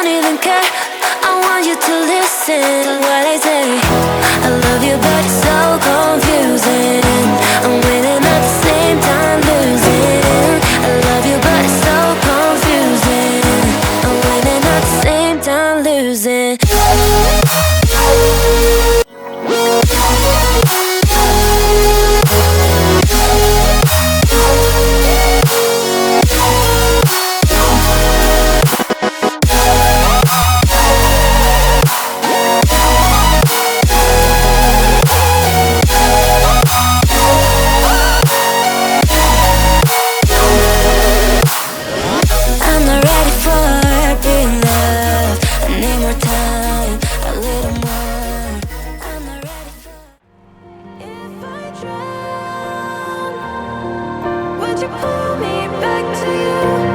don't even care. I want you to listen to what I say. I love you, but it's so confusing. I'm winning at the same time losing. I love you, but it's so confusing. I'm winning at the same time losing. I'm not ready for being loved. I need more time, a little more. I'm not ready for. If I drown, would you pull me back to you?